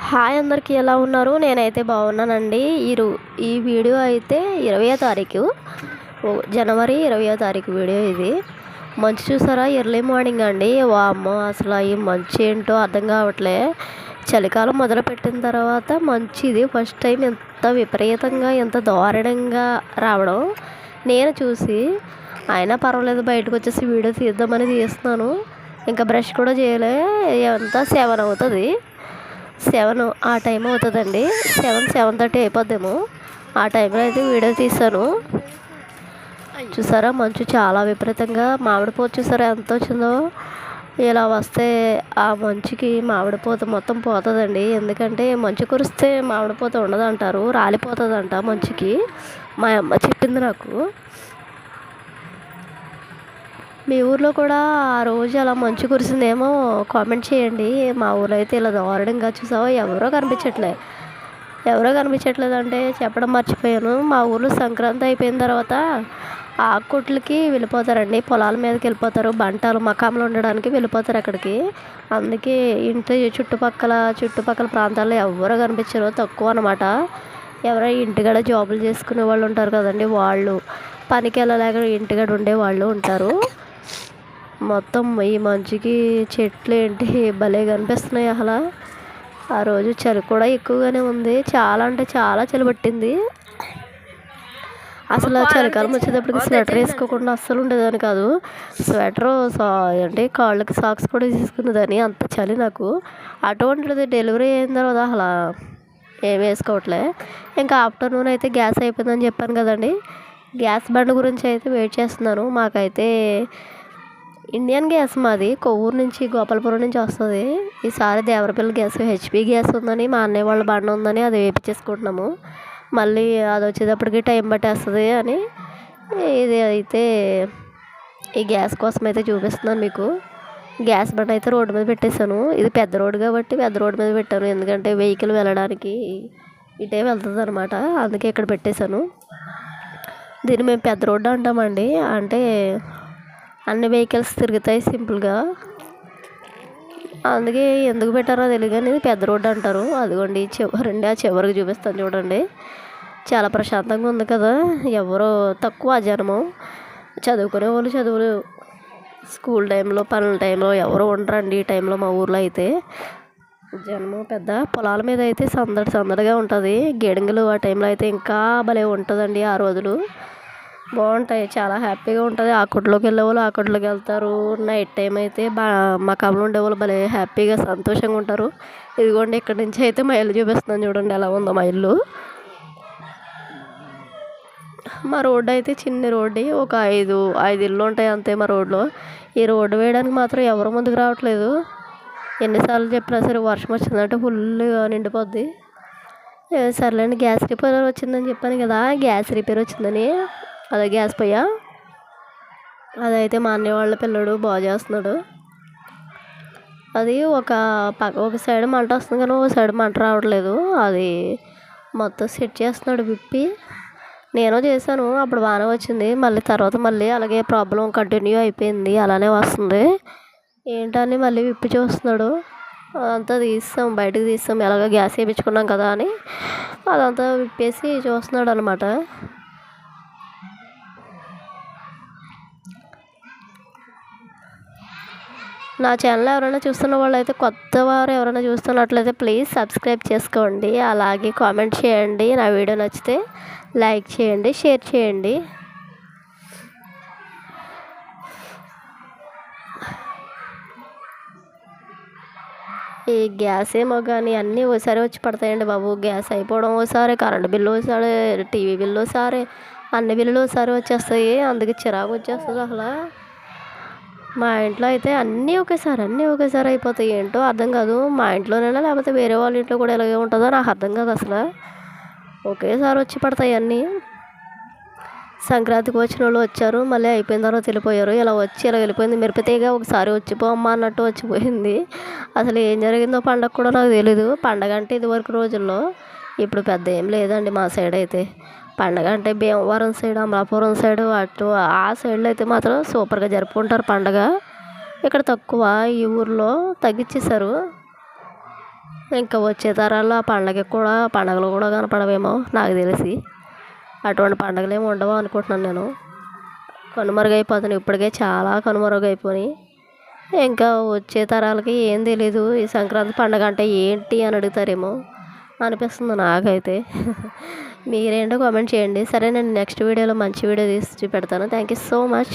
Hi అందరికీ ఎలా ఉన్నారు? నేనైతే బాగున్నానండి. ఈ వీడియో అయితే 20వ తారీఖు జనవరి 20వ తారీఖు వీడియో ఇది. మంచు చూసారా? ఎర్లీ మార్నింగ్ అండి. వామ్మో, అసలు ఈ మంచు ఏంటో అర్థం కావట్లే. చలికాలం మొదలుపెట్టిన తర్వాత మంచు ఇది ఫస్ట్ టైం ఎంత విపరీతంగా ఎంత దారుణంగా రావడం నేను చూసి, అయినా పర్వాలేదు బయటకు వచ్చేసి వీడియో తీద్దామని తీస్తున్నాను. ఇంకా బ్రష్ కూడా చేయలే. ఎంత 7 అవుతుంది, 7 ఆ టైం అవుతుందండి. 7:30 అయిపోద్దేమో. ఆ టైంలో అయితే వీడియో తీసాను. చూసారా మంచు చాలా విపరీతంగా. మామిడిపోత చూసారా ఎంత వచ్చిందో. ఇలా వస్తే ఆ మంచుకి మామిడిపోత మొత్తం పోతుందండి. ఎందుకంటే మంచు కురిస్తే మామిడిపోత ఉండదంటారు, రాలిపోతుందంట మంచుకి. మా అమ్మ చెప్పింది నాకు. మీ ఊర్లో కూడా ఆ రోజు అలా మంచు కురిసిందేమో కామెంట్ చేయండి. మా ఊర్లో అయితే ఇలా దారుణంగా చూసావా, ఎవరో కనిపించట్లేదు అంటే చెప్పడం మర్చిపోయాను. మా ఊర్లో సంక్రాంతి అయిపోయిన తర్వాత ఆకుకొట్లకి వెళ్ళిపోతారండి. పొలాల మీదకి వెళ్ళిపోతారు. బంటాలు మకాంలో ఉండడానికి వెళ్ళిపోతారు అక్కడికి. అందుకే ఇంటి చుట్టుపక్కల ప్రాంతాల్లో ఎవరో కనిపించరు, తక్కువ అనమాట. ఎవరైనా ఇంటికాడ జాబులు చేసుకునే వాళ్ళు ఉంటారు కదండి, వాళ్ళు పనికి వెళ్ళలేక ఇంటికాడ ఉండే వాళ్ళు ఉంటారు. మొత్తం ఈ మంచుకి చెట్లు ఏంటి భలే కనిపిస్తున్నాయి అసలు. ఆ రోజు చలి కూడా ఎక్కువగానే ఉంది. చాలా అంటే చాలా చలి పట్టింది. అసలు చలికాలం వచ్చేటప్పటికి స్వెటర్ వేసుకోకుండా అస్సలు ఉండేదాన్ని కాదు. స్వెటర్ అంటే కాళ్ళకి సాక్స్ కూడా తీసుకునేదాన్ని, అంత చలి నాకు. అటువంటిది డెలివరీ అయిన తర్వాత అసలు ఏం వేసుకోవట్లే. ఇంకా ఆఫ్టర్నూన్ అయితే గ్యాస్ అయిపోయిందని చెప్పాను కదండి. గ్యాస్ బండ్ గురించి అయితే వెయిట్ చేస్తున్నాను. మాకైతే ఇండియన్ గ్యాస్ మాది కొవ్వూరు నుంచి, గోపాలపురం నుంచి వస్తుంది. ఈసారి దేవరపల్లి గ్యాస్ హెచ్పి గ్యాస్ ఉందని, మా అన్నయ్య వాళ్ళ బండ ఉందని అది వేయించేసుకుంటున్నాము. మళ్ళీ అది వచ్చేటప్పటికి టైం పట్టేస్తుంది అని ఇది అయితే ఈ గ్యాస్ కోసం అయితే చూపిస్తున్నాను మీకు. గ్యాస్ బండ అయితే రోడ్డు మీద పెట్టేశాను. ఇది పెద్ద రోడ్డు కాబట్టి పెద్ద రోడ్డు మీద పెట్టాను. ఎందుకంటే వెహికల్ వెళ్ళడానికి ఇటే వెళ్తుంది అనమాట, అందుకే ఇక్కడ పెట్టేశాను. దీన్ని మేము పెద్ద రోడ్డు అంటామండి. అంటే అన్ని వెహికల్స్ తిరుగుతాయి సింపుల్గా, అందుకే ఎందుకు పెట్టారో తెలియదు కానీ పెద్ద రోడ్డు అంటారు. అదిగోండి చివరండి, ఆ చివరికి చూపిస్తాను చూడండి. చాలా ప్రశాంతంగా ఉంది కదా. ఎవరో తక్కువ జనము. చదువుకునే వాళ్ళు చదువులు, స్కూల్ టైంలో పనుల టైంలో ఎవరు ఉండరండి ఈ టైంలో. మా ఊర్లో అయితే జనము పెద్ద. పొలాల మీద అయితే సందడిగా ఉంటుంది. గిడంగులు ఆ టైంలో అయితే ఇంకా భలే ఉంటుందండి. ఆ రోజులు బాగుంటాయి, చాలా హ్యాపీగా ఉంటుంది. ఆకుట్లోకి వెళ్ళేవాళ్ళు ఆకుట్లోకి వెళ్తారు. నైట్ టైం అయితే మకాంలో ఉండేవాళ్ళు భలే హ్యాపీగా సంతోషంగా ఉంటారు. ఇదిగోండి ఇక్కడ నుంచి అయితే మా ఇల్లు చూపిస్తున్నాను చూడండి ఎలా ఉందో మా ఇల్లు. మా రోడ్డు అయితే చిన్న రోడ్డు, ఒక ఐదు ఇల్లు ఉంటాయి అంతే మా రోడ్లో. ఈ రోడ్డు వేయడానికి మాత్రం ఎవరు ముందుకు రావట్లేదు. ఎన్నిసార్లు చెప్పినా సరే వర్షం వచ్చిందంటే ఫుల్గా నిండిపోద్ది. సర్లేండి, గ్యాస్ రిపేర్ వచ్చిందని చెప్పాను కదా. గ్యాస్ రిపేర్ వచ్చిందని, అదే గ్యాస్ పొయ్య, అదైతే మా అన్నయ్య వాళ్ళ పిల్లడు బాగు చేస్తున్నాడు. అది ఒక సైడ్ మంట వస్తుంది కానీ ఒక సైడ్ మంట రావట్లేదు. అది మొత్తం సెట్ చేస్తున్నాడు విప్పి. నేను చేశాను, అప్పుడు బాగానే వచ్చింది. మళ్ళీ అలాగే ప్రాబ్లం కంటిన్యూ అయిపోయింది, అలానే వస్తుంది. ఏంటని మళ్ళీ విప్పి చూస్తున్నాడు. అదంతా బయటకు తీస్తాం ఎలాగో గ్యాస్ వేయించుకున్నాం కదా అని అదంతా విప్పేసి చూస్తున్నాడు అనమాట. నా ఛానల్ ఎవరైనా చూస్తున్న వాళ్ళు అయితే, కొత్త వారు ఎవరైనా చూస్తున్నట్లయితే ప్లీజ్ సబ్స్క్రైబ్ చేసుకోండి. అలాగే కామెంట్ చేయండి. నా వీడియో నచ్చితే లైక్ చేయండి, షేర్ చేయండి. ఈ గ్యాస్ ఏమో కానీ అన్నీ ఒకసారి వచ్చి పడతాయండి బాబు. గ్యాస్ అయిపోవడం ఒకసారి, కరెంటు బిల్లు ఒకసారి, టీవీ బిల్లు ఒకసారి, అన్ని బిల్లులు ఒకసారి వచ్చేస్తాయి. అందుకే చిరాకు వచ్చేస్తుంది అసలు. మా ఇంట్లో అయితే అన్నీ ఒకేసారి అయిపోతాయి. ఏంటో అర్థం కాదు. మా ఇంట్లోనైనా లేకపోతే వేరే వాళ్ళ ఇంట్లో కూడా ఎలాగే ఉంటుందో నాకు అర్థం కాదు అసలు. ఒకేసారి వచ్చి పడతాయి అన్నీ. సంక్రాంతికి వచ్చిన వాళ్ళు వచ్చారు, మళ్ళీ అయిపోయిన తర్వాత వెళ్ళిపోయారు. ఇలా వెళ్ళిపోయింది. మిరపతీగ ఒకసారి వచ్చిపోమ్మా అన్నట్టు వచ్చిపోయింది. అసలు ఏం జరిగిందో పండగ కూడా నాకు తెలీదు. పండగ అంటే ఇదివరకు రోజుల్లో, ఇప్పుడు పెద్ద ఏం లేదండి మా సైడ్ అయితే. పండగ అంటే భీమవరం సైడ్, అమలాపురం సైడ్, అటు ఆ సైడ్లో అయితే మాత్రం సూపర్గా జరుపుకుంటారు పండగ. ఇక్కడ తక్కువ, ఈ ఊర్లో తగ్గించేశారు. ఇంకా వచ్చే తరాల్లో ఆ పండగలు కూడా కనపడవేమో నాకు తెలిసి. అటువంటి పండగలు ఏమి ఉండవు అనుకుంటున్నాను నేను. కనుమరుగైపోతున్నాయి, ఇప్పటికే చాలా కనుమరుగైపోయినాయి. ఇంకా వచ్చే తరాలకి ఏం తెలీదు ఈ సంక్రాంతి పండగ అంటే ఏంటి అని అడుగుతారేమో అనిపిస్తుంది నాకైతే. మీరేంటో కామెంట్ చేయండి. సరే, నేను నెక్స్ట్ వీడియోలో మంచి వీడియో తీసి పెడతాను. Thank you so much.